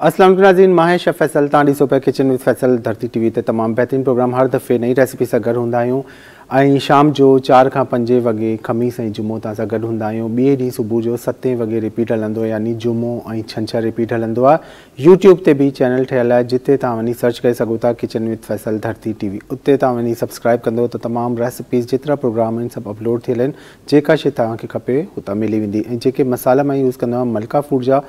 अस्सलाम वालेकुम नाज़रीन, मां शेफ़ फैसल तां ॾिसो पिया किचन विद फैसल धरती टीवी ते तमामु बहितरीनु प्रोग्राम हर दफ़े नई रेसिपी सां गॾु हूंदा आहियूं ऐं शाम जो 4 खां 5 वॻे ख़मीस ऐं जुमो तव्हां सां गॾु हूंदा आहियूं। ॿिए ॾींहुं सुबुह जो 7 वॻे रिपीट हलंदो, यानी जुमो ऐं छंछरु रिपीट हलंदो आहे। यूट्यूब ते बि चैनल ठहियलु आहे जिते तव्हां वञी सर्च करे सघो था किचन विद फैसल धरती टीवी। उते तव्हां वञी सब्सक्राइब कंदो त तमामु रेसिपीज़ जेतिरा प्रोग्राम आहिनि सभु अपलोड थियल आहिनि। जेका शइ तव्हांखे खपे हुतां मिली वेंदी। ऐं जेके मसाला मां यूज़ कंदो आहियां मलका फूड जा,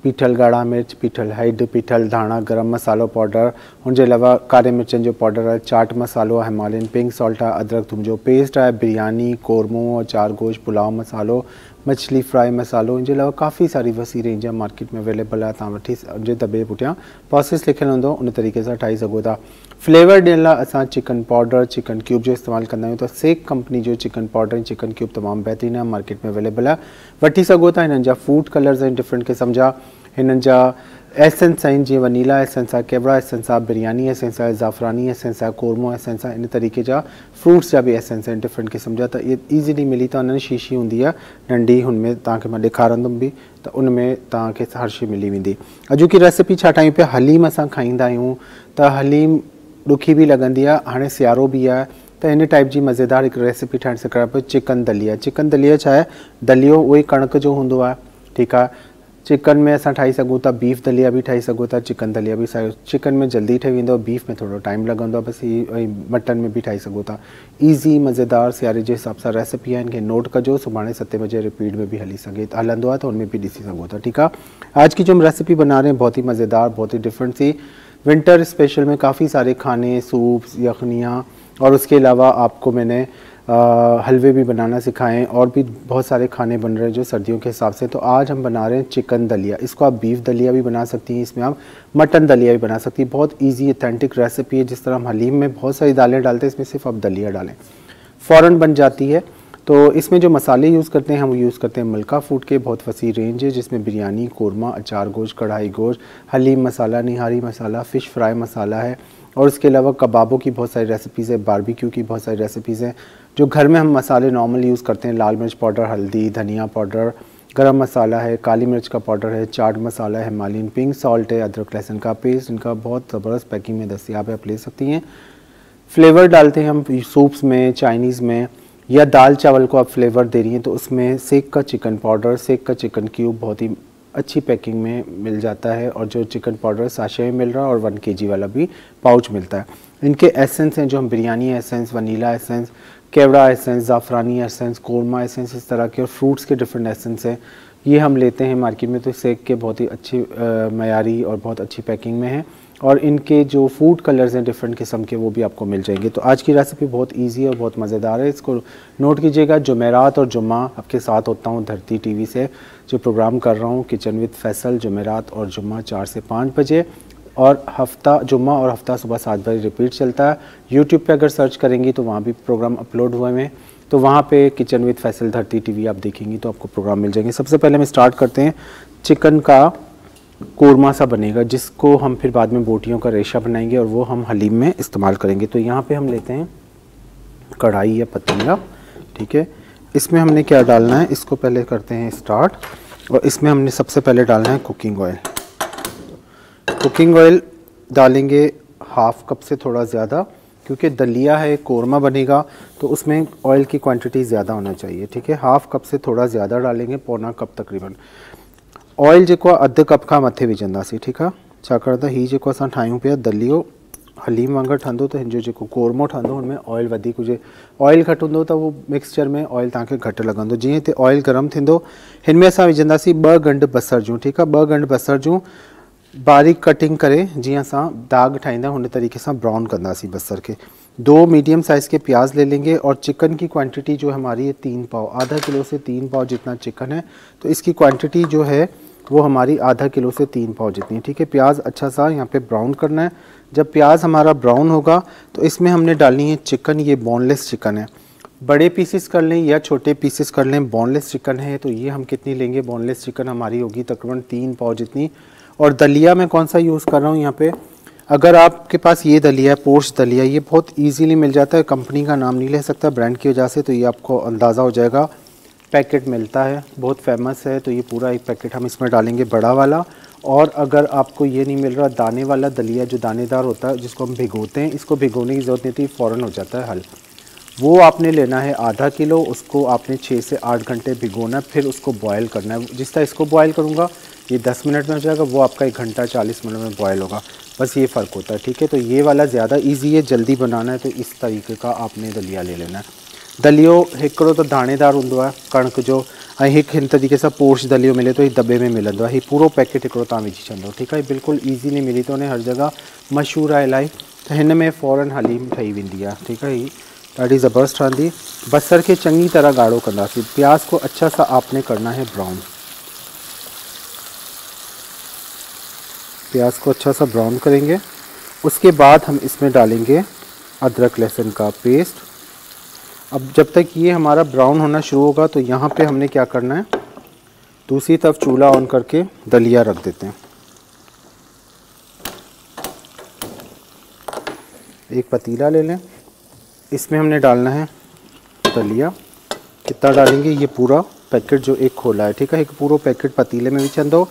पीठल ॻाढ़ा मिर्च, पीठल हैड, पीठल धाणा, गरम मसालो पाउडर, उनजे अलावा कारे मिर्चनि जो पाउडर आहे, चाट मसालो आहे, हिमालयन पिंक सॉल्ट आहे, अदरक थूम जो पेस्ट आहे, बिरयानी, कोरमो और चार गोश्त पुलाव मसालो, मछली फ्राई मसालो, इनजे अलावा काफ़ी सारी वसी रेंज आहे मार्केट में अवेलेबल आहे। तव्हां वठी उनजे दॿे पुठियां प्रोसेस लिखियलु हूंदो, उन तरीक़े सां ठाहे सघो था। फ्लेवर ॾियण लाइ असां चिकन पाउडर, चिकन क्यूब जो इस्तेमालु कंदा आहियूं। त सेक कंपनी जो चिकन पाउडर ऐं चिकन क्यूब तमामु बहितरीनु आहे, मार्केट में अवेलेबल आहे, वठी सघो था। हिननि जा फूड कलर्स आहिनि डिफरेंट क़िस्म जा, हिननि जा एसेंस आहिनि, जीअं वनीला एसेंस आहे, केवड़ा एसेंस आहे, बिरयानी एसेंस आहे, ज़ाफ़रानी एसेंस आहे, कोरमो एसेंस आहे, इन तरीक़े जा फ्रूट्स जा बि एसेंस आहिनि डिफरेंट क़िस्म जा। त इहे ईज़िली मिली था वञनि। शीशी हूंदी आहे नंढी, हुनमें तव्हांखे मां ॾेखारंदुमि बि, त उनमें तव्हांखे हर शइ मिली वेंदी। अॼु की रेसिपी छा ठाहियूं पिया, हलीम असां खाईंदा आहियूं, त हलीम ॾुखी बि लॻंदी आहे। हाणे सियारो बि आहे, त इन टाइप जी मज़ेदार हिकु रेसिपी ठाहिण सिखण पियो। चिकन दलिया। चिकन दलिया छा आहे, दलियो उहो ई कणिक जो हूंदो आहे, ठीकु आहे। चिकन में असां ठाही सघूं था, बीफ दलिया बि ठाही सघो था, चिकन दलिया बि। चिकन में जल्दी ठही वेंदो, बीफ में थोरो टाइम लॻंदो आहे बसि। ऐं मटन में बि ठाही सघो था। ईज़ी मज़ेदार सियारे जे हिसाब सां रेसिपी आहे, इनखे नोट कजो। सुभाणे 7 बजे रिपीट में भी हलंदो आहे, त उनमें भी ॾिसी सघो था, ठीकु आहे। आज की जो हम रेसिपी बना रहे हैं बहुत ही मज़ेदार, बहुत ही डिफरेंट सी विंटर स्पेशल में काफ़ी सारे खाने, सूप्स, यखनियाँ और उसके अलावा आपको मैंने हलवे भी बनाना सिखाएं और भी बहुत सारे खाने बन रहे हैं जो सर्दियों के हिसाब से। तो आज हम बना रहे हैं चिकन दलिया। इसको आप बीफ दलिया भी बना सकती हैं, इसमें आप मटन दलिया भी बना सकती हैं। बहुत इजी ऑथेंटिक रेसिपी है। जिस तरह हम हलीम में बहुत सारी दालें डालते हैं, इसमें सिर्फ आप दलिया डालें, फ़ौरन बन जाती है। तो इसमें जो मसाले यूज़ करते हैं हम यूज़ करते हैं मलका फूड के, बहुत वसी रेंज है, जिसमें बिरयानी, कोरमा, अचार गोश्त, कढ़ाई गोश्त, हलीम मसाला, निहारी मसाला, फ़िश फ्राई मसाला है, और उसके अलावा कबाबों की बहुत सारी रेसिपीज़ है, बारबेक्यू की बहुत सारी रेसिपीज़ हैं। जो घर में हम मसाले नॉर्मल यूज़ करते हैं, लाल मिर्च पाउडर, हल्दी, धनिया पाउडर, गरम मसाला है, काली मिर्च का पाउडर है, चाट मसाला है, हिमालयन पिंक सॉल्ट है, अदरक लहसुन का पेस्ट, इनका बहुत ज़बरदस्त पैकिंग में दस्तियाब है, आप ले सकती हैं। फ्लेवर डालते हैं हम सूप्स में, चाइनीज़ में, या दाल चावल को आप फ्लेवर दे रही हैं तो उसमें सेक का चिकन पाउडर, सेक का चिकन क्यूब बहुत ही अच्छी पैकिंग में मिल जाता है। और जो चिकन पाउडर साशे में मिल रहा है, और 1 kg वाला भी पाउच मिलता है। इनके एसेंस हैं जो हम बिरयानी एसेंस, वनीला एसेंस, केवड़ा एसेंस, ज़ाफ़रानी एसेंस, कोरमा एसेंस, इस तरह के, और फ्रूट्स के डिफरेंट एसेंस हैं। ये हम लेते हैं मार्केट में, तो सेक के बहुत ही अच्छी मयारी और बहुत अच्छी पैकिंग में है। और इनके जो फूड कलर्स हैं डिफरेंट किस्म के, वो भी आपको मिल जाएंगे। तो आज की रेसिपी बहुत इजी और बहुत मज़ेदार है, इसको नोट कीजिएगा। जुमेरात और जुम्मा आपके साथ होता हूँ धरती टीवी से, जो प्रोग्राम कर रहा हूँ किचन विद फैसल, जुमेरात और जुम्मा 4 से 5 बजे, और हफ्ता जुम्मा और हफ्ता सुबह 7 बजे रिपीट चलता है। यूट्यूब पे अगर सर्च करेंगी तो वहाँ भी प्रोग्राम अपलोड हुए हैं, तो वहाँ पे किचन विद फैसल धरती टीवी आप देखेंगी तो आपको प्रोग्राम मिल जाएंगे। सबसे पहले हम स्टार्ट करते हैं, चिकन का कोरमा सा बनेगा, जिसको हम फिर बाद में बोटियों का रेशा बनाएंगे, और वो हम हलीम में इस्तेमाल करेंगे। तो यहाँ पे हम लेते हैं कढ़ाई या पतीला, ठीक है। इसमें हमने क्या डालना है, इसको पहले करते हैं स्टार्ट, और इसमें हमने सबसे पहले डालना है कुकिंग ऑयल। कुकिंग ऑयल डालेंगे 1/2 कप से थोड़ा ज़्यादा, क्योंकि दलिया है, कोरमा बनेगा, तो उसमें ऑयल की क्वांटिटी ज़्यादा होना चाहिए, ठीक है। 1/2 कप से थोड़ा ज़्यादा डालेंगे, पौना कप तकरीबन। ऑयल जेको अधु कप खां मथे विझंदासीं, ठीकु आहे। छाकाणि त हीउ जेको असां ठाहियूं पिया दलियो हलीम वांगुरु ठहंदो, त हिनजो जेको कोरमो ठहंदो हुनमें ऑयल वधीक हुजे। ऑयल घटि हूंदो त उहो मिक्सचर में ऑयल तव्हांखे घटि लॻंदो। जीअं हिते ऑयल गरम थींदो, हिन में असां विझंदासीं 2 गंढ बसर जूं, ठीकु आहे। 2 गंढ बसर जूं बारीक कटिंग करे, जीअं असां दाग ठाहींदा हुन तरीक़े सां ब्राउन कंदासीं बसर के। 2 मीडियम साइज़ के प्याज ले लेंगे, और चिकन की क्वांटिटी जो हमारी है 3 पाव, आधा किलो से 3 पाव जितना चिकन है, तो इसकी क्वांटिटी जो है वो हमारी आधा किलो से 3 पाव जितनी, ठीक है। प्याज अच्छा सा यहाँ पे ब्राउन करना है। जब प्याज हमारा ब्राउन होगा तो इसमें हमने डालनी है चिकन। ये बोनलेस चिकन है, बड़े पीसेस कर लें या छोटे पीसेस कर लें। बोनलेस चिकन है तो ये हम कितनी लेंगे, बोनलेस चिकन हमारी होगी तकरीबन 3 पाव जितनी। और दलिया मैं कौन सा यूज़ कर रहा हूँ यहाँ पे, अगर आपके पास ये दलिया है, पोर्श दलिया, ये बहुत ईजीली मिल जाता है। कंपनी का नाम नहीं ले सकता ब्रांड की वजह से, तो ये आपको अंदाज़ा हो जाएगा। पैकेट मिलता है, बहुत फेमस है, तो ये पूरा एक पैकेट हम इसमें डालेंगे बड़ा वाला। और अगर आपको ये नहीं मिल रहा दाने वाला दलिया जो दानेदार होता है जिसको हम भिगोते हैं, इसको भिगोने की ज़रूरत नहीं थी, फ़ौरन हो जाता है हल। वो आपने लेना है आधा किलो, उसको आपने 6 से 8 घंटे भिगोना, फिर उसको बॉयल करना है। जिस तरह इसको बॉयल करूँगा ये 10 मिनट में हो जाएगा, वो आपका 1 घंटा 40 मिनट में बॉयल होगा, बस ये फ़र्क होता है। ठीक है, तो ये वाला ज़्यादा ईजी है, जल्दी बनाना है तो इस तरीके का आपने दलिया ले लेना है। दलियो हिकिड़ो तो दाणेदार हूंदो आहे कणिक जो, ऐं हिकु हिन तरीक़े सां पोश दलियो मिले थो, हीउ दॿे में मिलंदो आहे, हीउ पूरो पैकेट हिकिड़ो तव्हां विझी छॾंदो। ठीकु आहे, बिल्कुलु ईज़ीली मिली थो वञे, हर जगह मशहूरु आहे इलाही, त हिन में फ़ौरन हलीम ठही वेंदी आहे। ठीकु आहे, हीअ ॾाढी ज़बरदस्त ठहंदी। बसर खे चङी तरह ॻाढ़ो कंदासीं, प्याज को अच्छा सा आपने करना है ब्राउन, प्याज को अच्छा सा ब्राउन करेंगे। उसके बाद हम इसमें डालेंगे अदरक लहसुन का पेस्ट। अब जब तक ये हमारा ब्राउन होना शुरू होगा तो यहाँ पे हमने क्या करना है, दूसरी तरफ चूल्हा ऑन करके दलिया रख देते हैं। एक पतीला ले लें, इसमें हमने डालना है दलिया। कितना डालेंगे, ये पूरा पैकेट जो एक खोला है। ठीक है, एक पूरो पैकेट पतीले में विझंदो।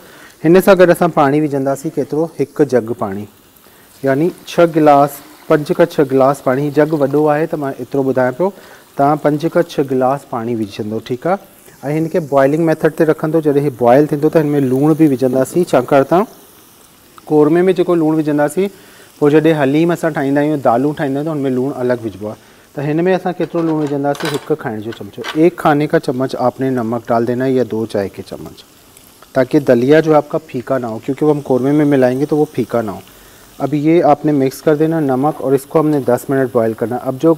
हिन सां गॾु असां पाणी विझंदासीं, केतिरो, 1 जग पाणी, यानी 6 गिलास, 5 खां 6 गिलास पाणी। जग वॾो आहे त मां एतिरो ॿुधायां पियो, तव्हां 5 खां 6 गिलास पाणी विझंदो। ठीकु आहे, ऐं हिनखे बॉइलिंग मेथड ते रखंदो। जॾहिं हीउ बॉइल थींदो त हिन में लूणु बि विझंदासीं, छाकाणि त कोरमे में जेको लूणु विझंदासीं, पोइ जॾहिं हलीम असां ठाहींदा आहियूं, दालूं ठाहींदा आहियूं, त हुन में लूणु अलॻि विझबो आहे। तो हिन में असां केतिरो लूणु विझंदासीं, 1 खाने जो चमचो, 1 खाने का चम्मच आपने नमक डाल देना है, या 2 चाय के चम्मच, ताकि दलिया जो आपका फीका ना हो, क्योंकि वो हम कोरमे में मिलाएंगे तो वो फीका ना हो। अब ये आपने मिक्स कर देना नमक, और इसको हमने 10 मिनट बॉयल करना। अब जो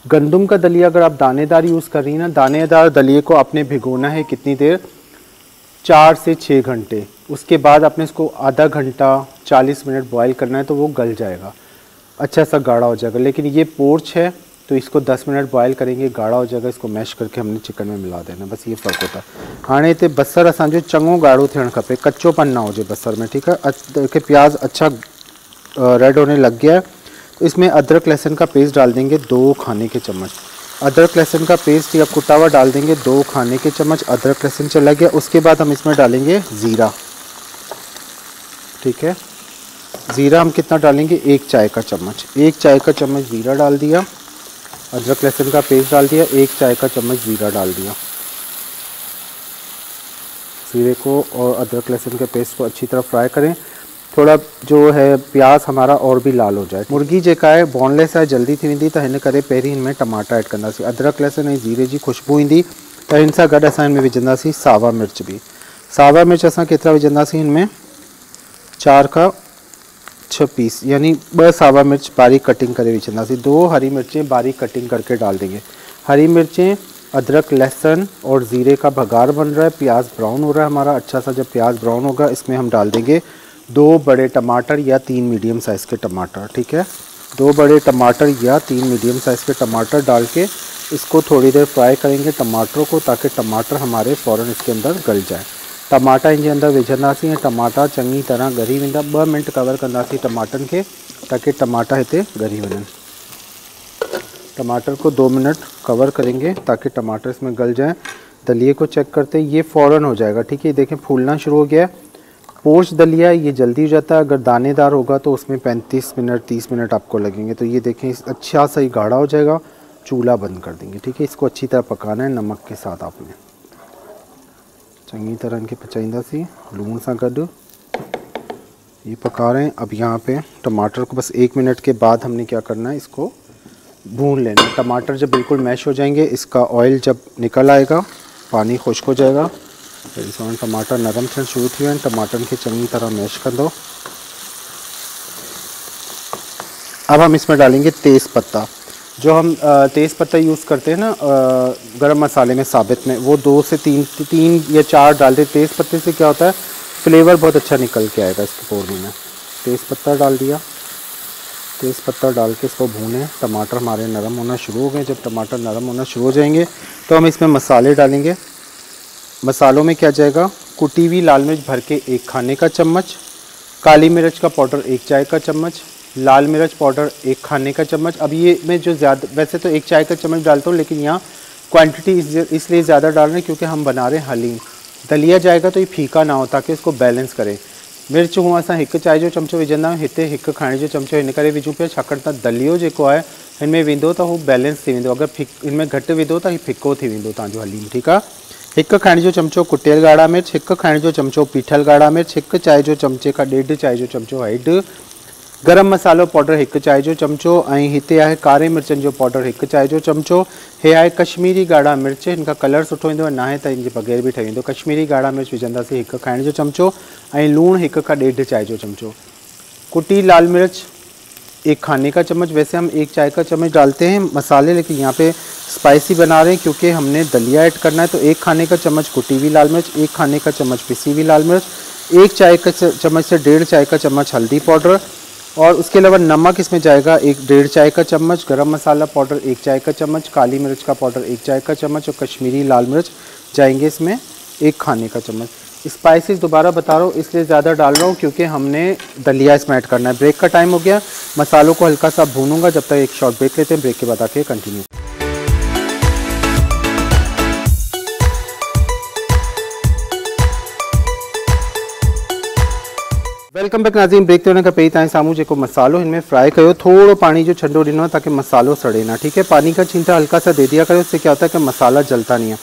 गंदम का दलिया अगर आप दानेदार यूज़ कर रही हैं ना, दानेदार दलिए को आपने भिगोना है कितनी देर, 4 से 6 घंटे। उसके बाद आपने इसको आधा घंटा 40 मिनट बॉयल करना है, तो वो गल जाएगा, अच्छा सा गाढ़ा हो जाएगा। लेकिन ये पोर्च है तो इसको 10 मिनट बॉयल करेंगे, गाढ़ा हो जाएगा, इसको मैश करके हमने चिकन में मिला देना, बस ये फ़र्क होता है। हाँ हिते बसर असांजो चङो गाढ़ो थियणु खपे, कच्चोपन ना हुजे बसर में। ठीक है, देखिए प्याज अच्छा रेड होने लग गया है, तो इसमें अदरक लहसुन का पेस्ट डाल देंगे 2 खाने के चम्मच। अदरक लहसुन का पेस्ट या कुटा हुआ डाल देंगे 2 खाने के चम्मच। अदरक लहसुन चला गया, उसके बाद हम इसमें डालेंगे ज़ीरा। ठीक है, ज़ीरा हम कितना डालेंगे, 1 चाय का चम्मच, 1 चाय का चम्मच ज़ीरा डाल दिया। अदरक लहसुन का पेस्ट डाल दिया, 1 चाय का चम्मच ज़ीरा डाल दिया। ज़ीरे को और अदरक लहसुन के पेस्ट को अच्छी तरह फ्राई करें, थोड़ा जो है प्याज हमारा और भी लाल हो जाए। मुर्गी जेका है बोनलेस है, जल्दी थी वेंदी, त हिन करे पहिरीं हिन में टमाटा ऐड कंदासीं। अदरक लहसुन ऐं ज़ीरे जी खुशबू ईंदी, त हिन सां गॾु असां हिन में विझंदासीं सावा मिर्च भी। सावा मिर्च असां केतिरा विझंदासीं, हिन में 4 खां 6 पीस, यानी 2 सावा मिर्च बारीक कटिंग करे विझंदासीं। 2 हरी मिर्चें बारीक कटिंग करके डाल देंगे। हरी मिर्चें, अदरक लहसुन और ज़ीरे का भगार बन रहा है, प्याज ब्राउन हो रहा है हमारा अच्छा सा। जब प्याज ब्राउन होगा, इसमें हम डाल देंगे 2 बड़े टमाटर या 3 मीडियम साइज़ के टमाटर। ठीक है, 2 बड़े टमाटर या 3 मीडियम साइज़ के टमाटर डाल के इसको थोड़ी देर फ्राई करेंगे टमाटरों को, ताकि टमाटर हमारे फ़ौरन इसके अंदर गल जाए। टमाटा इन अंदर विझंदासीं ऐं टमाटा चङी तरह ॻरी वेंदा। 2 मिनट कवर कंदासीं टमाटन के, ताकि टमाटा हिते ॻरी वञनि। टमाटर को 2 मिनट कवर करेंगे ताकि टमाटर इसमें गल जाए। दलिए को चेक करते हैं, ये फ़ौरन हो जाएगा। ठीक है, देखें फूलना शुरू हो गया है। पोच दलिया ये जल्दी हो जाता है, अगर दानेदार होगा तो उसमें 35 मिनट 30 मिनट आपको लगेंगे। तो ये देखें अच्छा सा ही गाढ़ा हो जाएगा, चूल्हा बंद कर देंगे। ठीक है, इसको अच्छी तरह पकाना है नमक के साथ। आपने चंगी तरह इनके पचाईंदासी लूण सां गॾु ये पका रहे हैं। अब यहाँ पे टमाटर को बस 1 मिनट के बाद हमने क्या करना है, इसको भून लेना है। टमाटर जब बिल्कुल मैश हो जाएंगे, इसका ऑयल जब निकल आएगा, पानी खुश्क हो जाएगा, तो टमाटर नरम थियण शुरू थी वञनि। टमाटर के चंगी तरह मैश कर दो। अब हम इसमें डालेंगे तेज़ पत्ता। जो हम तेज़ पत्ता यूज़ करते हैं ना गरम मसाले में साबित में, वो 2 से 3 या 4 डाल दे। तेज़ पत्ते से क्या होता है, फ्लेवर बहुत अच्छा निकल के आएगा इसके कौरमे में। तेज़ पत्ता डाल दिया, तेज़ पत्ता डाल के इसको भूनें। टमाटर हमारे नरम होना शुरू हो गए। जब टमाटर नरम होना शुरू हो जाएंगे तो हम इसमें मसाले डालेंगे। मसालों में क्या जाएगा, कुटी हुई लाल मिर्च भर के 1 खाने का चम्मच, काली मिर्च का पाउडर 1 चाय का चम्मच, लाल मिर्च पाउडर 1 खाने का चम्मच। अब ये मैं जो ज़्यादा, वैसे तो 1 चाय का चम्मच डालता हूँ, लेकिन यहाँ क्वांटिटी इसलिए ज़्यादा डाल रहे हैं क्योंकि हम बना रहे हैं हलीम। दलिया जाएगा तो ये फीका ना हो, ताकि इसको बैलेंस करें। मिर्च हूँ असां 1 चांहि जो चमचो विझंदा आहियूं, हिते 1 खाइण जो चमचो हिन करे विझूं पिया छाकाणि त दलियो जेको आहे हिन में वेंदो त हू बैलेंस थी वेंदो, अगरि हिन में घटि विधो त हीउ फिको थी वेंदो तव्हांजो हलीम। ठीकु आहे। 1 खाइण जो चमचो कुटियल ॻाढ़ा मिर्च, 1 खाइण जो चमचो पीठल ॻाढ़ा मिर्च, 1 चांहि जो चमचे खां 1.5 चांहि जो चमचो हैड, गरम मसालो पाउडर 1 चांहि जो चमचो, ऐं हिते आहे कारे मिर्चनि जो पाउडर 1 चांहि जो चमचो। हे आहे कश्मीरी ॻाढ़ा मिर्च, हिन खां कलर सुठो ईंदो आहे, नाहे त हिन जे बग़ैर बि ठही वेंदो। कश्मीरी ॻाढ़ा मिर्च विझंदासीं 1 खाइण जो चमचो, ऐं लूणु 1 खां 1.5 चांहि जो चमचो। कुटी लाल मिर्च 1 खाने का चम्मच, वैसे हम 1 चाय का चम्मच डालते हैं मसाले, लेकिन यहाँ पे स्पाइसी बना रहे हैं क्योंकि हमने दलिया ऐड करना है। तो 1 खाने का चम्मच कुटी हुई लाल मिर्च, 1 खाने का चम्मच पिसी हुई लाल मिर्च, 1 चाय का चम्मच से 1.5 चाय का चम्मच हल्दी पाउडर, और उसके अलावा नमक इसमें जाएगा 1.5 चाय का चम्मच, गरम मसाला पाउडर 1 चाय का चम्मच, काली मिर्च का पाउडर 1 चाय का चम्मच, और कश्मीरी लाल मिर्च जाएंगे इसमें 1 खाने का चम्मच। स्पाइसेस दोबारा बता रहा हूँ इसलिए ज़्यादा डाल रहा हूँ क्योंकि हमने दलिया इसमें ऐड करना है। ब्रेक का टाइम हो गया, मसालों को हल्का सा भूनूंगा, जब तक एक शॉर्ट ब्रेक लेते हैं, ब्रेक के बाद आके कंटिन्यू। वेलकम बैक नाज़रीन। ब्रेक होने का पहिरीं तव्हांजे साम्हूं जेको मसालो हिनमें फ्राई कयो, थोड़ो पानी जो छंडो ॾिनो है ताकि मसालो सड़े ना। ठीक है, पानी का छींटा हल्का सा दे दिया करो, इससे क्या होता है कि मसाला जलता नहीं है।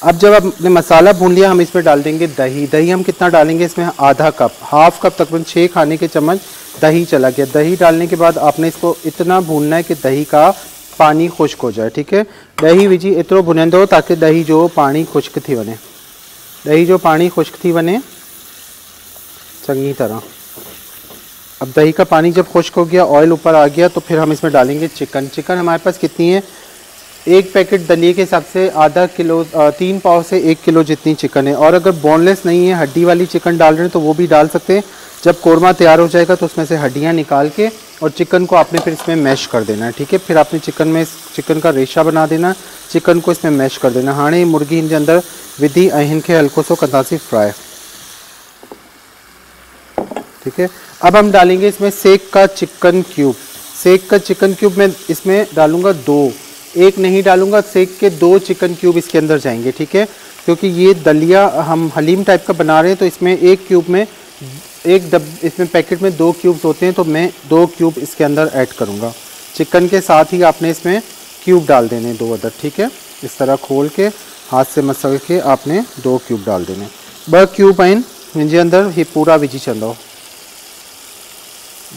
अब जब आपने मसाला भून लिया, हम इसमें डाल देंगे दही। दही हम कितना डालेंगे इसमें, आधा कप, हाफ कप तकरीबन 6 खाने के चम्मच दही चला गया। दही डालने के बाद आपने इसको इतना भूनना है कि दही का पानी खुश्क हो जाए। ठीक है, दही विझी एतिरो भुनंदो ताकि दही जो पानी खुश्क थी वञे, दही जो पानी खुश्क थी वञे चंगी तरह। अब दही का पानी जब खुश्क हो गया, ऑयल ऊपर आ गया, तो फिर हम इसमें डालेंगे चिकन। चिकन हमारे पास कितनी है, 1 पैकेट दलिए के हिसाब से आधा किलो, 3 पाव से 1 किलो जितनी चिकन है। और अगर बोनलेस नहीं है, हड्डी वाली चिकन डाल रहे हैं तो वो भी डाल सकते हैं। जब कोरमा तैयार हो जाएगा तो उसमें से हड्डियाँ निकाल के और चिकन को आपने फिर इसमें मैश कर देना है। ठीक है, फिर आपने चिकन का रेशा बना देना, चिकन को इसमें मैश कर देना। हाँ, मुर्गी हिन जे अंदर विधी ऐं हिन खे हल्को सो कंदासीं फ्राई। ठीक है, अब हम डालेंगे इसमें सेक का चिकन क्यूब। सेक का चिकन क्यूब मैं इसमें डालूंगा 2, 1 नहीं डालूंगा, सेक के 2 चिकन क्यूब इसके अंदर जाएंगे। ठीक है, क्योंकि ये दलिया हम हलीम टाइप का बना रहे हैं तो इसमें 1 क्यूब में इसमें पैकेट में 2 क्यूब्स होते हैं, तो मैं 2 क्यूब इसके अंदर ऐड करूँगा। चिकन के साथ ही आपने इसमें क्यूब डाल देने 2 अदर। ठीक है, इस तरह खोल के हाथ से मसल के आपने 2 क्यूब डाल देने। 2 क्यूब आहिनि हिनजे अंदर, ये पूरा विझी छॾंदो।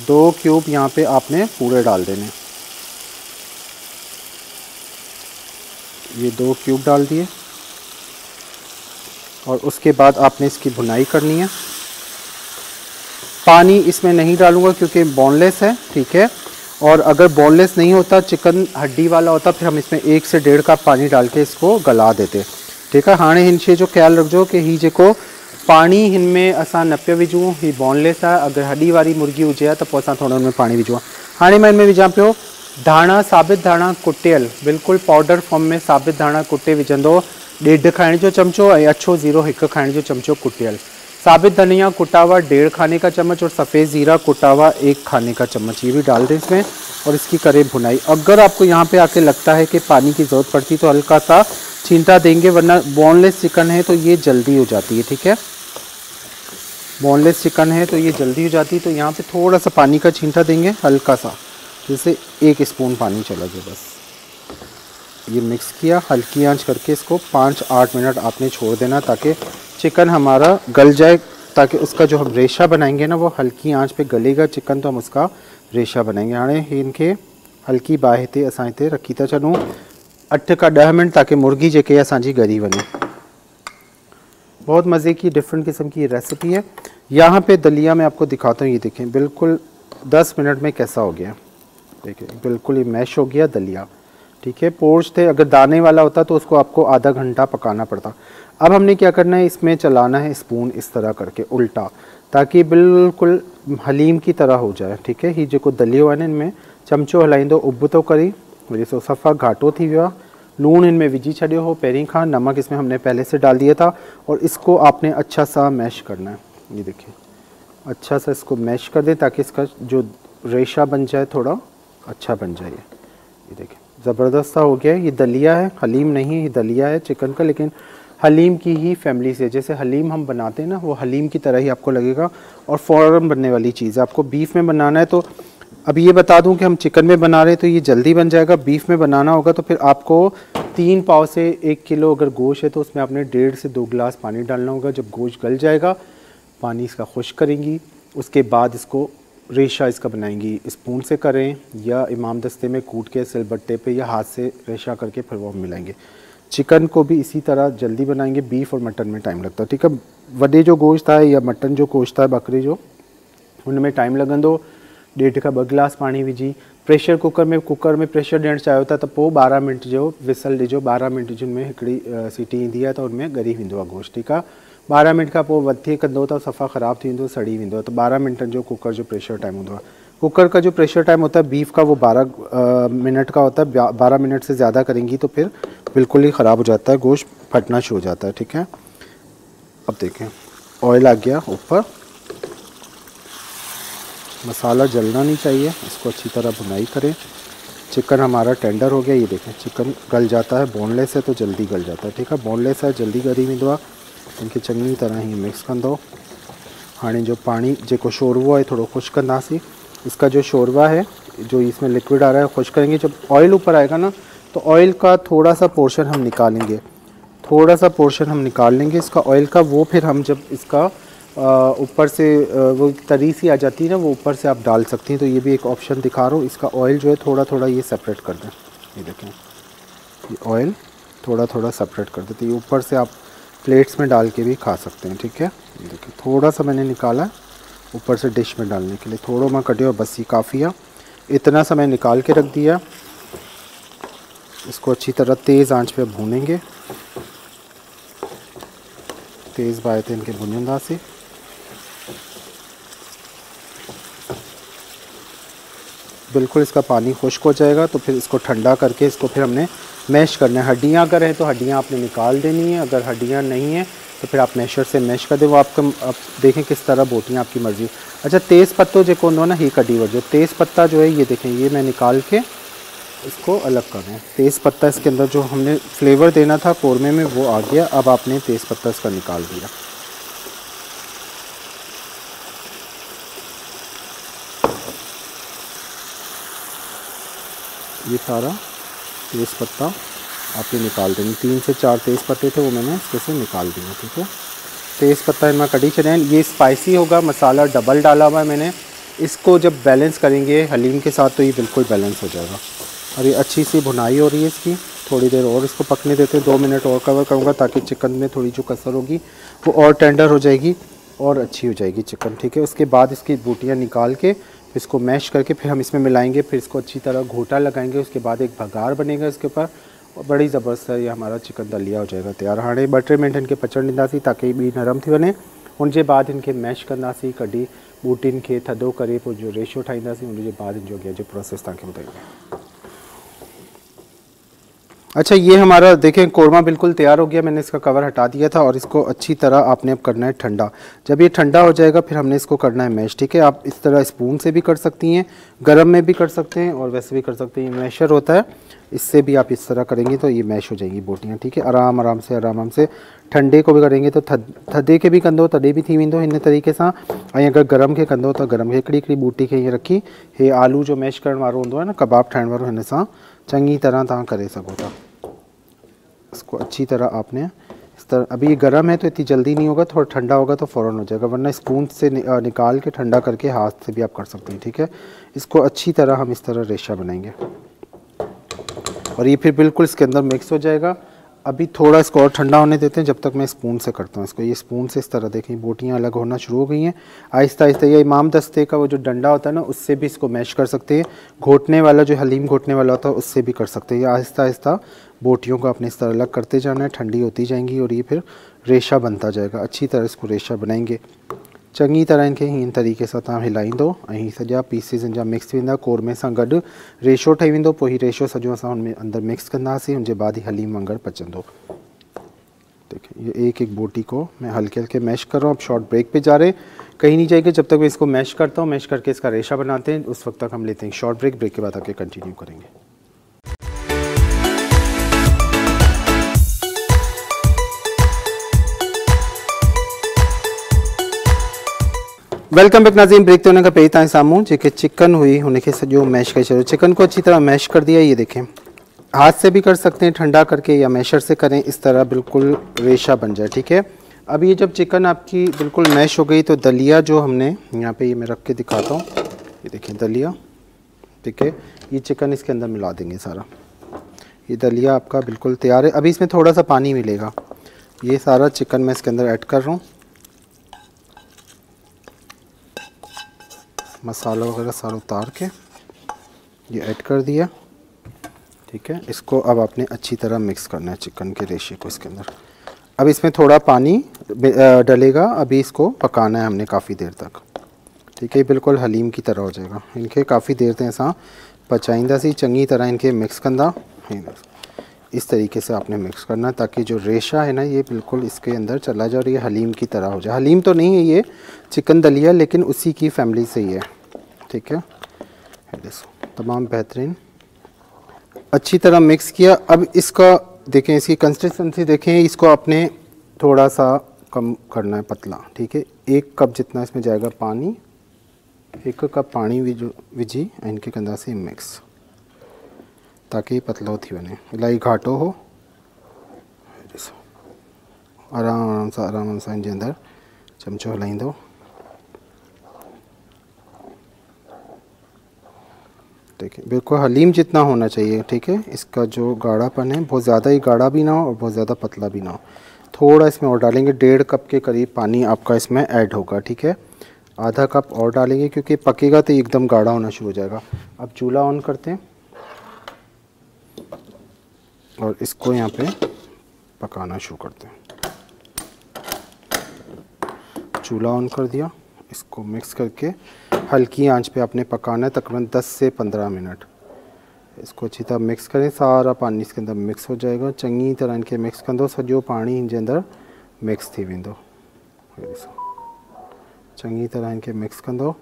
2 क्यूब यहाँ पे आपने पूरे डाल देने। ये 2 क्यूब डाल दिए और उसके बाद आपने इसकी भुनाई करनी है। पानी इसमें नहीं डालूंगा क्योंकि बोनलेस है। ठीक है, और अगर बोनलेस नहीं होता, चिकन हड्डी वाला होता, फिर हम इसमें 1 से 1.5 कप पानी डाल के इसको गला देते। ठीक है, हाँ हिन शइ जो ख्याल रखो कि ही जेको पानी हिनमें असां न पियो विझूं, ही बोनलेस है। अगर हड्डी वाली मुर्गी हुजे हा त पोइ असां थोरो हुनमें पानी विझूं। हाँ मैं इनमें विझां पियो धाणा, साबित धाणा कुटियल, बिल्कुल पाउडर फॉर्म में साबित धाणा कुटे विझंदो 1.5 खाइण जो चमचो, ऐं अछो ज़ीरो 1 खाइण जो चमचो कुटियल। साबित धनिया कुटा हुआ 1.5 खाने का चम्मच, और सफ़ेद ज़ीरा कुटा हुआ 1 खाने का चम्मच, ये भी डाल दें इसमें और इसकी करें भुनाई। अगर आपको यहाँ पे आके लगता है कि पानी की ज़रूरत पड़ती तो हल्का सा छींटा देंगे, वरना बोनलेस चिकन है तो ये जल्दी हो जाती है। ठीक है, बोनलेस चिकन है तो ये जल्दी हो जाती है, तो यहाँ पे थोड़ा सा पानी का छींटा देंगे हल्का सा, जैसे 1 स्पून पानी चला जाए बस। ये मिक्स किया, हल्की आंच करके इसको 5-8 मिनट आपने छोड़ देना ताकि चिकन हमारा गल जाए, ताकि उसका जो हम रेशा बनाएंगे ना वो हल्की आंच पे गलेगा चिकन, तो हम उसका रेशा बनाएंगे। हाँ इनके हल्की बाहि हिते असां हिते रखी था छॾूं 8 का 10 मिनट, ताकि मुर्गी जेके असांजी ॻरी वञे। बहुत मज़े की डिफरेंट किस्म की रेसिपी है। यहाँ पे दलिया मैं आपको दिखाता हूँ, ये देखें बिल्कुल 10 मिनट में कैसा हो गया। देखिए बिल्कुल ये मैश हो गया दलिया। ठीक है, पोर्च थे, अगर दाने वाला होता तो उसको आपको आधा घंटा पकाना पड़ता। अब हमने क्या करना है, इसमें चलाना है स्पून इस तरह करके उल्टा, ताकि बिल्कुल हलीम की तरह हो जाए। ठीक है, ही जेको दलियो आहे न इनमें चमचो हलाईंदो उब तो करी, ॾिसो सफ़ा घाटो थी वियो आहे। लूण इनमें विझी छॾियो हो पहिरीं खां, नमक इसमें हमने पहले से डाल दिया था, और इसको आपने अच्छा सा मैश करना है। ये देखिए अच्छा सा इसको मैश कर दें ताकि इसका जो रेशा बन जाए थोड़ा अच्छा बन जाए। ये देखिए ज़बरदस्त सा हो गया है। ये दलिया है, हलीम नहीं है, ये दलिया है चिकन का, लेकिन हलीम की ही फैमिली से, जैसे हलीम हम बनाते हैं ना, वो हलीम की तरह ही आपको लगेगा और फ़ौरन बनने वाली चीज़ है। आपको बीफ में बनाना है तो अब ये बता दूं कि हम चिकन में बना रहे हैं तो ये जल्दी बन जाएगा। बीफ में बनाना होगा तो फिर आपको 3 पाव से 1 किलो अगर गोश्त है तो उसमें आपने 1.5 से 2 गिलास पानी डालना होगा। जब गोश्त गल जाएगा, पानी इसका खुश्क करेंगी, उसके बाद इसको रेशा इसका बनाएंगी। स्पून से करें या इमाम दस्ते में कूट के सिलबट्टे पे या हाथ से रेशा करके फिर वो मिलाएंगे। चिकन को भी इसी तरह जल्दी बनाएंगे। बीफ और मटन में टाइम लगता है, ठीक है। वॾे जो गोश्त है या मटन जो गोश्त है बकरी जो, उनमें टाइम लगंदो। 1.5 खां 2 गिलास पानी विझी प्रेशर कुकर में प्रेशर ॾियणु चाहियो था तो पोइ 12 मिनट जो विसल ॾिजो। 12 मिनट जिनमें हिकिड़ी सीटी ईंदी आहे त उनमें ॻरी वेंदो आहे गोश्त, ठीकु आहे। 12 मिनट खां पोइ वधीक कंदो त सफ़ा ख़राबु थी वेंदो, सड़ी वेंदो। तो 12 मिनटनि जो कुकर जो प्रेशर टाइम होता है। कुकर का जो प्रेशर टाइम होता है बीफ का वो 12 मिनट का होता है। 12 मिनट से ज़्यादा करेंगी तो फिर बिल्कुल ही ख़राब हो जाता है, गोश्त फटना शुरू हो जाता है, ठीक है। अब देखें ऑयल आ गया ऊपर, मसाला जलना नहीं चाहिए, इसको अच्छी तरह भुनाई करें। चिकन हमारा टेंडर हो गया, ये देखें चिकन गल जाता है। बोनलेस है तो जल्दी गल जाता है, ठीक है। बोनलेस है जल्दी ॻरी वेंदो आहे। इनके चङी तरह ही मिक्स कंदो। हाणे जो पानी जेको शोरवो है थोड़ा खुश्क कंदासीं। इसका जो शोरवा है, जो इसमें लिक्विड आ रहा है, खुश्क करेंगे। जब ऑयल ऊपर आएगा ना तो ऑयल का थोड़ा सा पोर्शन हम निकालेंगे, थोड़ा सा पोर्शन हम निकाल लेंगे इसका ऑयल का। वो फिर हम जब इसका ऊपर से वो तरी सी आ जाती है ना, वो ऊपर से आप डाल सकती हैं। तो ये भी एक ऑप्शन दिखा रहा हूँ। इसका ऑयल जो है थोड़ा थोड़ा ये सेपरेट कर दें, ये देखें ये ऑयल थोड़ा थोड़ा सेपरेट कर देते। ये ऊपर से आप प्लेट्स में डाल के भी खा सकते हैं, ठीक है। ये देखिए थोड़ा सा मैंने निकाला ऊपर से डिश में डालने के लिए, थोड़ा मैं कटियो बस ये काफ़ी है। इतना सा मैं निकाल के रख दिया। इसको अच्छी तरह तेज़ आंच पे भूनेंगे, तेज़ बाय थे इनके भुनंदा से। बिल्कुल इसका पानी खुश्क हो जाएगा तो फिर इसको ठंडा करके इसको फिर हमने मैश करना है। हड्डियाँ अगर हैं तो हड्डियाँ आपने निकाल देनी है, अगर हड्डियाँ नहीं हैं तो फिर आप मैशर से मैश कर दें। वो आप देखें किस तरह बोटियाँ आपकी मर्ज़ी। अच्छा तेज़ पत्तों जो कौन दो ना ही कटी हुआ जो तेज़ पत्ता जो है ये देखें, ये मैं निकाल के इसको अलग कर रहे हैं। तेज़ पत्ता इसके अंदर जो हमने फ्लेवर देना था कौरमे में वो आ गया। अब आपने तेज़ पत्ता इसका निकाल दिया। ये सारा तेज़ पत्ता आपने निकाल देंगे। 3 से 4 तेज़ पत्ते थे वो मैंने इसके से निकाल दिए, ठीक है। तेज़ पत्ता इनमें कड़ी चढ़े। ये स्पाइसी होगा, मसाला डबल डाला हुआ है मैंने। इसको जब बैलेंस करेंगे हलीम के साथ तो ये बिल्कुल बैलेंस हो जाएगा। और ये अच्छी सी भुनाई हो रही है इसकी। थोड़ी देर और इसको पकने देते हैं, 2 मिनट और कवर करूँगा ताकि चिकन में थोड़ी जो कसर होगी वो और टेंडर हो जाएगी और अच्छी हो जाएगी चिकन, ठीक है। उसके बाद इसकी बूटियाँ निकाल के इसको मैश करके फिर हम इसमें मिलाएंगे। फिर इसको अच्छी तरह घोटा लगाएंगे। उसके बाद एक भगार बनेगा इसके ऊपर और बड़ी ज़बरदस्त है ये हमारा चिकन दलिया हो जाएगा तैयार। हाँ 2-3 मिनट इनके पचड़ ॾींदासीं ताकि ॿी नरम थी वञे। उनजे बाद इनके मैश कंदासीं, कढी बूटिन खे थधो करे पोइ जो रेशो ठाहींदासीं, उनजे बाद इनजो अॻियां जो प्रोसेस तव्हांखे ॿुधाईंदा। अच्छा ये हमारा देखें कौरमा बिल्कुल तैयार हो गया। मैंने इसका कवर हटा दिया था और इसको अच्छी तरह आपने अब करना है ठंडा। जब ये ठंडा हो जाएगा फिर हमने इसको करना है मैश, ठीक है। आप इस तरह स्पून से भी कर सकती हैं, गरम में भी कर सकते हैं और वैसे भी कर सकते हैं। मैशर होता है, इससे भी आप इस तरह करेंगे तो ये मैश हो जाएंगी बोटियाँ, ठीक है। आराम से ठंडे को भी करेंगे तो थधे के भी कंदो तॾहिं बि थी वेंदो हिन तरीक़े सां। ऐं अगरि गरम खे कंदो त गरम खे हिकिड़ी बूटी खे हीअं रखी हे आलू जो मैश करण वारो हूंदो आहे न, कबाब ठाहिण वारो, हिन सां चङी तरह तव्हां करे सघो था। इसको अच्छी तरह आपने इस तरह, अभी ये गर्म है तो इतनी जल्दी नहीं होगा, थोड़ा ठंडा होगा तो फ़ौरन हो जाएगा, वरना स्पून से निकाल के ठंडा करके हाथ से भी आप कर सकते हैं, ठीक है। इसको अच्छी तरह हम इस तरह रेशा बनाएंगे और ये फिर बिल्कुल इसके अंदर मिक्स हो जाएगा। अभी थोड़ा इसको और ठंडा होने देते हैं जब तक मैं स्पून से करता हूँ इसको। ये स्पून से इस तरह देखें बोटियाँ अलग होना शुरू हो गई हैं आहिस्ता आहिस्ता। ये इमाम दस्ते का वो जो डंडा होता है ना उससे भी इसको मैश कर सकते हैं। घोटने वाला जो हलीम घोटने वाला होता है उससे भी कर सकते हैं। ये आहिस्ता आहिस्ता बोटियों को अपने इस तरह अलग करते जाना है, ठंडी होती जाएंगी और ये फिर रेशा बनता जाएगा। अच्छी तरह इसको रेशा बनाएंगे, चङी तरह इनके इन तरीक़े सां तव्हां हिलाईंदो ऐं सॼा पीसिस इन जा मिक्स थी वेंदा, कौरमे सां गॾु रेशो ठही वेंदो। पोइ हीउ रेशो सॼो असां हुन में अंदरि मिक्स कंदासीं, हुनजे बाद ही हलीम वांगुरु पचंदो। देखिए ये एक एक बोटी को मैं हल्के हल्के मैश कर रहा हूँ। अब शॉर्ट ब्रेक पे जा रहे हैं, कहीं नहीं जाएंगे जब तक मैं इसको मैश करता हूँ। मैश करके इसका रेशा बनाते हैं, उस वक्त तक हम लेते हैं शॉर्ट ब्रेक। ब्रेक के बाद आके कंटिन्यू करेंगे। वेलकम बैक नाज़रीन। ब्रेक होने का पे तव्हां साम्हूं जेके चिकन हुई हुनखे सॼो मैश करे छॾियो। चिकन को अच्छी तरह मैश कर दिया। ये देखें, हाथ से भी कर सकते हैं ठंडा करके या मैशर से करें, इस तरह बिल्कुल रेशा बन जाए। ठीक है, अब ये जब चिकन आपकी बिल्कुल मैश हो गई तो दलिया जो हमने यहाँ पे ये मैं रख के दिखाता हूँ, ये देखें दलिया। ठीक है, ये चिकन इसके अंदर मिला देंगे सारा। ये दलिया आपका बिल्कुल तैयार है। अभी इसमें थोड़ा सा पानी मिलेगा। ये सारा चिकन मैं इसके अंदर ऐड कर रहा हूँ। मसाला वगैरह सारा उतार के ये ऐड कर दिया। ठीक है, इसको अब आपने अच्छी तरह मिक्स करना है चिकन के रेशे को इसके अंदर। अब इसमें थोड़ा पानी डलेगा। अभी इसको पकाना है हमने काफ़ी देर तक। ठीक है, बिल्कुल हलीम की तरह हो जाएगा। इनके काफ़ी देर तक ऐसा पचाइंदा सी चंगी तरह इनके मिक्स कंदा। इस तरीके से आपने मिक्स करना ताकि जो रेशा है ना ये बिल्कुल इसके अंदर चला जाए और ये हलीम की तरह हो जाए। हलीम तो नहीं है ये चिकन दलिया, लेकिन उसी की फैमिली से ही है। ठीक है, तमाम बेहतरीन अच्छी तरह मिक्स किया। अब इसका देखें, इसकी कंसिस्टेंसी देखें, इसको आपने थोड़ा सा कम करना है, पतला। ठीक है, 1 कप जितना इसमें जाएगा पानी, 1 कप पानी विझी इनके कंदा से मिक्स ताकि पतलो थी वञे, इलाही घाटो हो। आराम सां इनके अंदर चमचो हलाइंदो। देखिए बिल्कुल हलीम जितना होना चाहिए। ठीक है, इसका जो गाढ़ापन है बहुत ज़्यादा ही गाढ़ा भी ना हो और बहुत ज़्यादा पतला भी ना हो। थोड़ा इसमें और डालेंगे, 1.5 कप के करीब पानी आपका इसमें ऐड होगा। ठीक है, आधा कप और डालेंगे क्योंकि पकेगा तो एकदम गाढ़ा होना शुरू हो जाएगा। अब चूल्हा ऑन करते हैं और इसको यहाँ पे पकाना शुरू करते हैं। चूल्हा ऑन कर दिया, इसको मिक्स करके हल्की आंच पे आपने पकाना है तकरीबन 10 से 15 मिनट। इसको अच्छी तरह मिक्स करें, सारा पानी इसके अंदर मिक्स हो जाएगा। चंगी तरह इनके मिक्स कंदो, सॼो पानी इनके अंदर मिक्स थी वेंदो। चंगी तरह इनके मिक्स कंदो,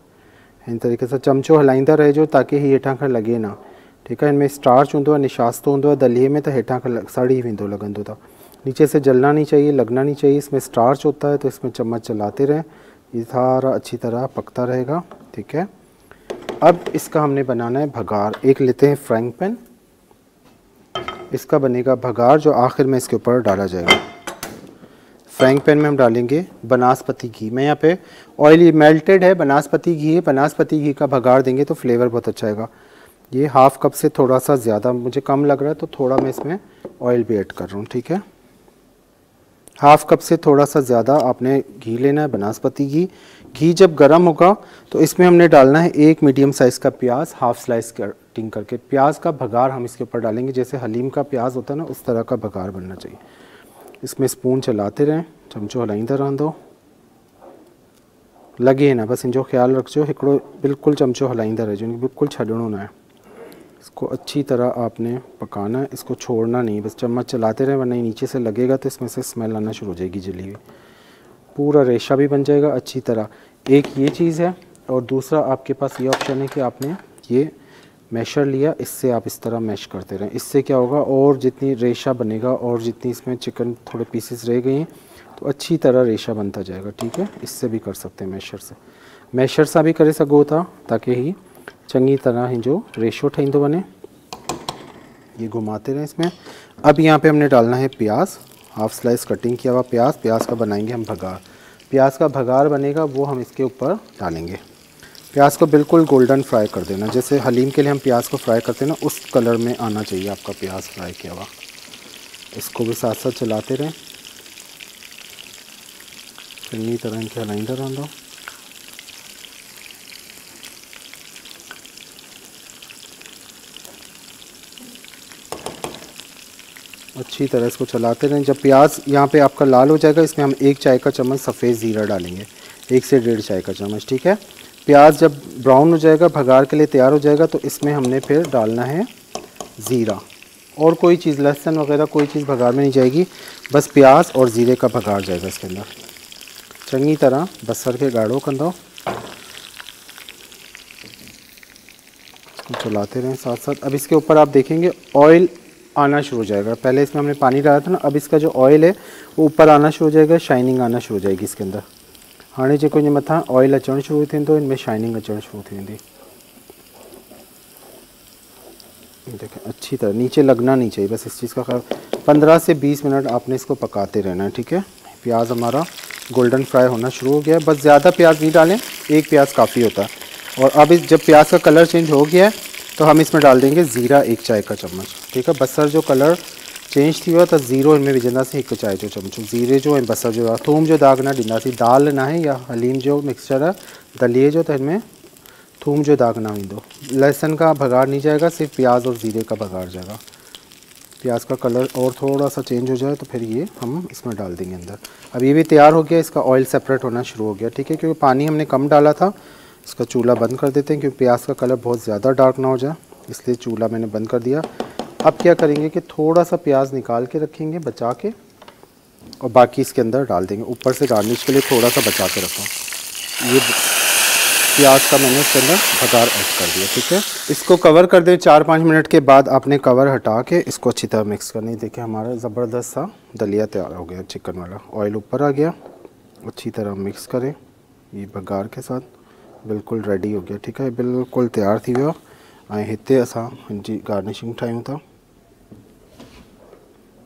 इन तरीक़े से चमचो हलाईंदा रहिजो ताकि ही हेठां खां लॻे ना। ठीक है, इनमें स्टार्च होंदो है, निशास्तो होंदो है दलिए में, तो हेठां खां सड़ी वेंदो लॻंदो था। नीचे से जलना नहीं चाहिए, लगना नहीं चाहिए। इसमें स्टार्च होता है तो इसमें चम्मच चलाते रहें, ये सारा अच्छी तरह पकता रहेगा। ठीक है, अब इसका हमने बनाना है भगार। एक लेते हैं फ्राइंग पैन, इसका बनेगा भगार जो आखिर में इसके ऊपर डाला जाएगा। फ्राइंग पैन में हम डालेंगे बनास्पति घी। मैं यहाँ पे ऑयल मेल्टेड है, बनास्पति घी है। बनास्पति घी का भगार देंगे तो फ्लेवर बहुत अच्छा आएगा। ये हाफ कप से थोड़ा सा ज़्यादा मुझे कम लग रहा है तो थोड़ा मैं इसमें ऑयल भी ऐड कर रहा हूँ। ठीक है, हाफ कप से थोड़ा सा ज़्यादा आपने घी लेना है, बनास्पति घी। घी जब गर्म होगा तो इसमें हमने डालना है 1 मीडियम साइज़ का प्याज, हाफ स्लाइस कटिंग करके। प्याज का भगार हम इसके ऊपर डालेंगे, जैसे हलीम का प्याज होता है ना उस तरह का भगार बनना चाहिए। इसमें स्पून चलाते रहें, चमचो हलाईंदा रहंदो, लगे ना, बस इनजो ख्याल रखिजो। हिकिड़ो बिल्कुल चमचो हलाईंदा रहिजो, बिल्कुल छॾणो ना है। इसको अच्छी तरह आपने पकाना है, इसको छोड़ना नहीं, बस चम्मच चलाते रहें वरना नीचे से लगेगा तो इसमें से स्मेल आना शुरू हो जाएगी जली हुई। पूरा रेशा भी बन जाएगा अच्छी तरह। एक ये चीज़ है, और दूसरा आपके पास ये ऑप्शन है कि आपने ये मैशर लिया, इससे आप इस तरह मैश करते रहें। इससे क्या होगा, और जितनी रेशा बनेगा और जितनी इसमें चिकन थोड़े पीसेस रह गए हैं तो अच्छी तरह रेशा बनता जाएगा। ठीक है, इससे भी कर सकते हैं मैशर से। मैशर से भी करे सघो था ताकि ही चंगी तरह ही जो रेशो ठहींदो बने। ये घुमाते रहें इसमें। अब यहाँ पे हमने डालना है प्याज, हाफ स्लाइस कटिंग किया हुआ प्याज। प्याज का बनाएंगे हम भगार। प्याज का भगार बनेगा वो हम इसके ऊपर डालेंगे। प्याज को बिल्कुल गोल्डन फ्राई कर देना, जैसे हलीम के लिए हम प्याज को फ्राई करते हैं ना उस कलर में आना चाहिए आपका प्याज फ्राई किया हुआ। इसको भी साथ साथ चलाते रहें, चंगी तरह इनके हलाइंदा रहंदो। अच्छी तरह इसको चलाते रहें। जब प्याज यहाँ पे आपका लाल हो जाएगा, इसमें हम 1 चाय का चम्मच सफ़ेद ज़ीरा डालेंगे, 1 से 1.5 चाय का चम्मच। ठीक है, प्याज जब ब्राउन हो जाएगा, भगार के लिए तैयार हो जाएगा, तो इसमें हमने फिर डालना है ज़ीरा। और कोई चीज़, लहसुन वगैरह कोई चीज़ भगार में नहीं जाएगी, बस प्याज और ज़ीरे का भगार जाएगा इसके अंदर। चंगी तरह बसर के गाढ़ो कंदो, चलाते रहें साथ साथ। अब इसके ऊपर आप देखेंगे ऑयल आना शुरू हो जाएगा। पहले इसमें हमने पानी डाला था ना, अब इसका जो ऑयल है वो ऊपर आना शुरू हो जाएगा, शाइनिंग आना शुरू हो जाएगी इसके अंदर। हाणे जेको इन मथां ऑयल अचणु शुरू थींदो, इनमें शाइनिंग अचणु शुरू थी वेंदी। देखें अच्छी तरह नीचे लगना नहीं चाहिए, बस इस चीज़ का ख्याल। 15 से 20 मिनट आपने इसको पकाते रहना है, ठीक है। प्याज हमारा गोल्डन फ्राई होना शुरू हो गया है, बस ज़्यादा प्याज नहीं डालें, एक प्याज काफ़ी होता है। और अब जब प्याज का कलर चेंज हो गया है तो हम इसमें डाल देंगे ज़ीरा 1 चाय का चम्मच, ठीक है। बसर जो कलर चेंज थी हुआ तो ज़ीरो इनमें विझंदासीं 1 चाय जो चमचो। ज़ीरे जो ऐं बसर जो थूम जो दाग न ॾींदासीं। दाल ना है या हलीम जो मिक्सचर है दलिए जो, तो इनमें थूम जो दाग ना ईंदो। लहसुन का भगाड़ नहीं जाएगा, सिर्फ प्याज और ज़ीरे का भगाड़ जाएगा। प्याज का कलर और थोड़ा सा चेंज हो जाए तो फिर ये हम इसमें डाल देंगे अंदर। अब ये भी तैयार हो गया, इसका ऑयल सेपरेट होना शुरू हो गया, ठीक है। क्योंकि पानी हमने कम डाला था, इसका चूल्हा बंद कर देते हैं क्योंकि प्याज का कलर बहुत ज़्यादा डार्क ना हो जाए, इसलिए चूल्हा मैंने बंद कर दिया। अब क्या करेंगे कि थोड़ा सा प्याज निकाल के रखेंगे बचा के, और बाकी इसके अंदर डाल देंगे। ऊपर से गार्निश के लिए थोड़ा सा बचा के रखो। ये प्याज का मैंने इसके अंदर भगार ऐड कर दिया, ठीक है। इसको कवर कर दें। 4-5 मिनट के बाद आपने कवर हटा के इसको अच्छी तरह मिक्स करनी। देखिए हमारा ज़बरदस्त सा दलिया तैयार हो गया चिकन वाला। ऑयल ऊपर आ गया, अच्छी तरह मिक्स करें ये भगार के साथ, बिल्कुल रेडी हो गया, ठीक है। बिल्कुल तैयार थी वियो। ऐं हिते असां जी गार्निशिंग ठाहियूं था।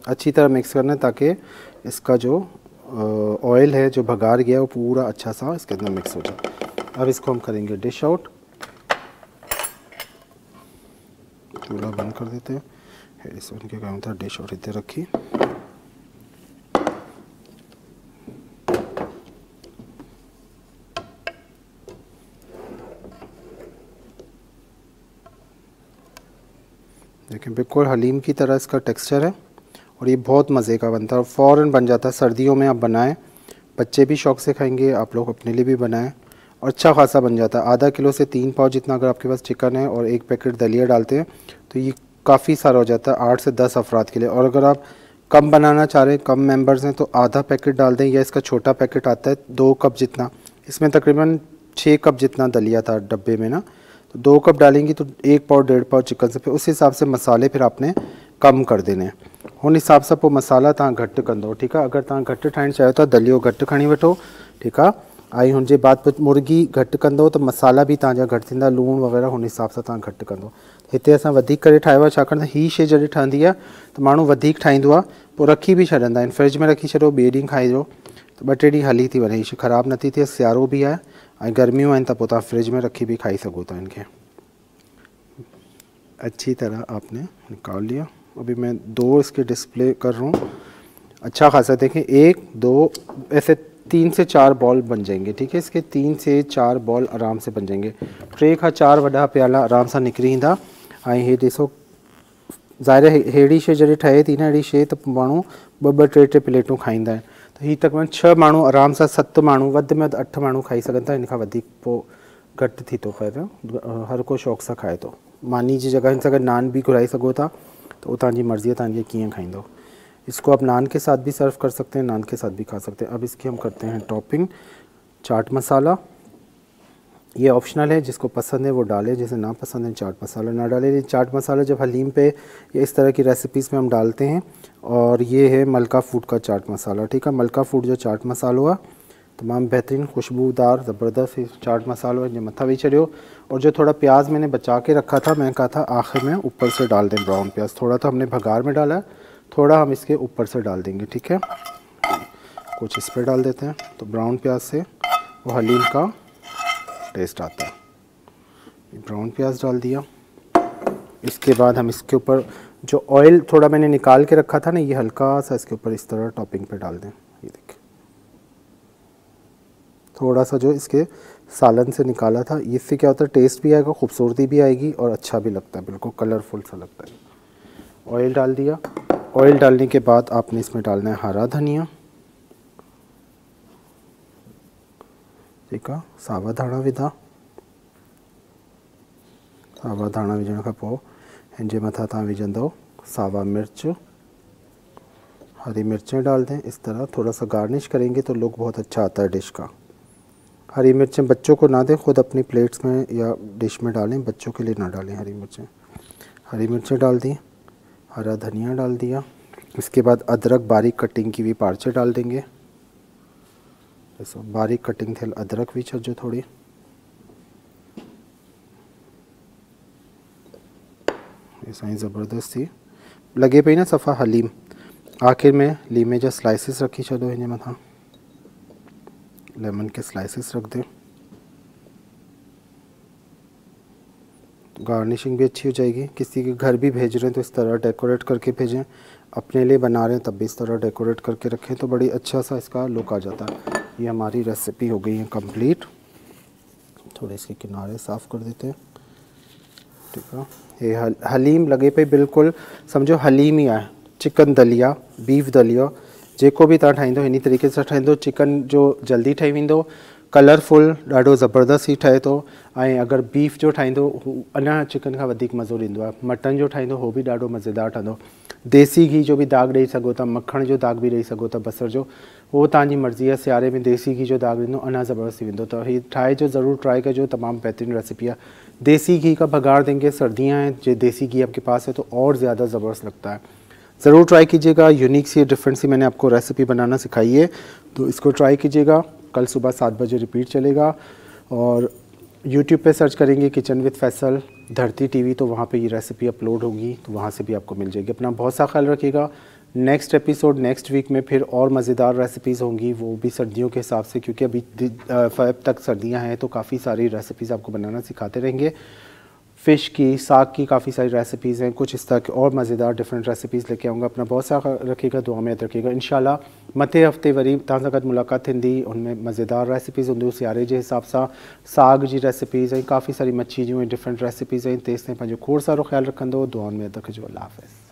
अच्छी तरह मिक्स करना है ताकि इसका जो ऑयल है जो भगार गया वो पूरा अच्छा सा इसके अंदर मिक्स हो जाए। अब इसको हम करेंगे डिश आउट। चूल्हा बंद कर देते हैं। इस उनके काम था डिश आउट इतने रखी। देखिए बिल्कुल हलीम की तरह इसका टेक्सचर है और ये बहुत मज़े का बनता है और फ़ौरन बन जाता है। सर्दियों में आप बनाएं, बच्चे भी शौक़ से खाएंगे, आप लोग अपने लिए भी बनाएं और अच्छा खासा बन जाता है। आधा किलो से 3 पाव जितना अगर आपके पास चिकन है और 1 पैकेट दलिया डालते हैं तो ये काफ़ी सारा हो जाता है 8 से 10 अफराद के लिए। और अगर आप कम बनाना चाह रहे हैं, कम मेंबर्स हैं, तो आधा पैकेट डाल दें, या इसका छोटा पैकेट आता है 2 कप जितना, इसमें तकरीबन 6 कप जितना दलिया था डब्बे में ना, तो 2 कप डालेंगी तो 1 पाव 1.5 पाव चिकन से। फिर उस हिसाब से मसाले फिर आपने कम कर देने। उन हिसाब सां पोइ मसाला तव्हां घटि कंदो, ठीकु आहे। अगरि तव्हां घटि ठाहिणु चाहियो था दलियो घटि खणी वठो, ठीकु आहे। ऐं हुनजे बाद मुर्गी घटि कंदो त मसाला बि तव्हांजा घटि थींदा, लूणु वग़ैरह हुन हिसाब सां तव्हां घटि कंदो। हिते असां वधीक करे ठाहियो आहे छाकाणि त हीअ शइ जॾहिं ठहंदी आहे त माण्हू वधीक ठाहींदो आहे, पोइ रखी बि छॾींदा आहिनि, फ्रिज में रखी छॾियो, ॿिए ॾींहुं खाइजो त 2-3 ॾींहं हली थी वञे, हीअ शइ ख़राबु नथी थिए। सियारो बि आहे ऐं गर्मियूं आहिनि त पोइ तव्हां फ्रिज में रखी भी खाई सघो था इनखे। अच्छी तरह आपने निकाल लिया। अभी मैं 2 इसके डिस्प्ले कर रहा हूँ। अच्छा खासा देखें, 1 2 ऐसे 3 से 4 बॉल बन जाएंगे, ठीक है। इसके 3 से 4 बॉल आराम से बन जाएंगे। 3 खां 4 वॾा प्याला आराम सां निकिरी ईंदा। ऐं हे ॾिसो ज़ाहिर है अहिड़ी शइ जॾहिं ठहे थी न, अहिड़ी शइ त माण्हू 2-2 3-3 प्लेटूं खाईंदा आहिनि। त हीअ तक़रीबन 6 माण्हू आराम सां, 7 माण्हू वधि में वधि 8 माण्हू खाई सघनि था। इन खां वधीक पोइ घटि थी थो पियो, हर को शौक़ सां खाए थो। मानी जी जगह से अगर नान भी घुराई सको था तो वो तव्हांजी मर्ज़ी है, तव्हांखे कीअं खाईंदो। इसको आप नान के साथ भी सर्व कर सकते हैं, नान के साथ भी खा सकते हैं। अब इसकी हम करते हैं टॉपिंग। चाट मसाला ये ऑप्शनल है, जिसको पसंद है वो डाले, जिसे ना पसंद है चाट मसाला ना डाले। चाट मसाला जब हलीम पे या इस तरह की रेसिपीज़ में हम डालते हैं। और ये है मलका फूड का चाट मसाला, ठीक है। मलका फूड जो चाट मसालो हुआ तमाम बेहतरीन खुशबूदार ज़बरदस्त चाट मसालो है, मथा भी छड़ियो। और जो थोड़ा प्याज मैंने बचा के रखा था, मैंने कहा था आखिर में ऊपर से डाल दें ब्राउन प्याज। थोड़ा तो हमने भगार में डाला है, थोड़ा हम इसके ऊपर से डाल देंगे, ठीक है। कुछ इस पर डाल देते हैं तो ब्राउन प्याज से वो हलीम का टेस्ट आता है। ब्राउन प्याज डाल दिया। इसके बाद हम इसके ऊपर जो ऑयल थोड़ा मैंने निकाल के रखा था ना, ये हल्का सा इसके ऊपर इस तरह टॉपिंग पे डाल दें। ये देखिए थोड़ा सा जो इसके सालन से निकाला था, इससे क्या होता है टेस्ट भी आएगा, खूबसूरती भी आएगी और अच्छा भी लगता है, बिल्कुल कलरफुल सा लगता है। ऑयल डाल दिया। ऑयल डालने के बाद आपने इसमें डालना है हरा धनिया, ठीक है। सावा धाणा विधा। सावा धाणा विझण खां पोइ हिन जे मथां तव्हां विझंदव सावा मिर्च, हरी मिर्चें डाल दें इस तरह। थोड़ा सा गार्निश करेंगे तो लुक बहुत अच्छा आता है डिश का। हरी मिर्चें बच्चों को ना दें, खुद अपनी प्लेट्स में या डिश में डालें, बच्चों के लिए ना डालें हरी मिर्चें। हरी मिर्चें डाल दी, हरा धनिया डाल दिया। इसके बाद अदरक बारीक कटिंग की हुई पार्चे डाल देंगे ॾिसो बारीक कटिंग थियल अदरक भी छॾिजो थोड़ी। ये साईं ज़बरदस्त थी लगे पई ना सफ़ा हलीम। आखिर में लीमे जा स्लाइसिस रखी छॾो हिन मथां, लेमन के स्लाइसिस रख दें। गार्निशिंग भी अच्छी हो जाएगी। किसी के घर भी भेज रहे हैं तो इस तरह डेकोरेट करके भेजें, अपने लिए बना रहे हैं तब भी इस तरह डेकोरेट करके रखें तो बड़ी अच्छा सा इसका लुक आ जाता है। ये हमारी रेसिपी हो गई है कंप्लीट। थोड़े इसके किनारे साफ़ कर देते हैं, ठीक है। ये हलीम लगे पे बिल्कुल समझो हलीम ही आहे। चिकन दलिया, बीफ दलिया जेको भी तव्हां ठाहींदो इन तरीक़े सां ठाहींदो, चिकन जो जल्दी ठही वेंदो, कलरफुल ॾाढो ज़बरदस्त ही ठहे थो। ऐं अगरि बीफ जो ठाहींदो अञा चिकन खां वधीक मज़ो ॾींदो आहे। मटन जो ठाहींदो हो भी ॾाढो मज़ेदार ठहंदो। देसी घी जो भी दाग ॾेई सघो था, मखण जो दाग भी ॾेई सघो था, बसर जो, उहो तव्हांजी मर्ज़ी आहे। सियारे में देसी घी जो दाग ॾींदो अञा ज़बरदस्त थी वेंदो। तो हीअ ठाहे जो ज़रूर ट्राई कजो, तमाम बेहतरीन रेसिपी है। देसी घी का भगाड़ देंगे, सर्दियाँ हैं, जो देसी घी आपके पास है तो और ज़्यादा ज़बरदस्त लगता है। ज़रूर ट्राई कीजिएगा। यूनिक सी डिफरेंट सी मैंने आपको रेसिपी बनाना सिखाई है, तो इसको ट्राई कीजिएगा। कल सुबह 7 बजे रिपीट चलेगा और यूट्यूब पे सर्च करेंगे किचन विद फैसल धरती टीवी, तो वहाँ पे ये रेसिपी अपलोड होगी, तो वहाँ से भी आपको मिल जाएगी। अपना बहुत सा ख्याल रखिएगा। नेक्स्ट एपिसोड नेक्स्ट वीक में फिर और मज़ेदार रेसिपीज़ होंगी, वो भी सर्दियों के हिसाब से, क्योंकि अभी फ़रवरी तक सर्दियाँ हैं तो काफ़ी सारी रेसिपीज़ आपको बनाना सिखाते रहेंगे। फ़िश की, साग की काफ़ी सारी रेसिपीज़ हैं, कुछ इस तरह की और मज़ेदार डिफरेंट रेसिपीज़ लेके आऊँगा। अपना बहुत सा रखिएगा, दुआ में याद रखिएगा। इंशाल्लाह मथे हफ़्ते वरी तव्हां सां गॾु मुलाक़ात थींदी, उनमें मज़ेदार रेसिपीज़ हूंदियूं सियारे जे हिसाब सां, साग जी रेसिपीज़ ऐं काफ़ी सारी मच्छी जूं डिफरेंट रेसिपीज़ आहिनि। तेसिताईं पंहिंजो खोड़ सारो ख्यालु रखंदो, दुआउनि में याद रखिजो। अल्लाह हाफ़िज़।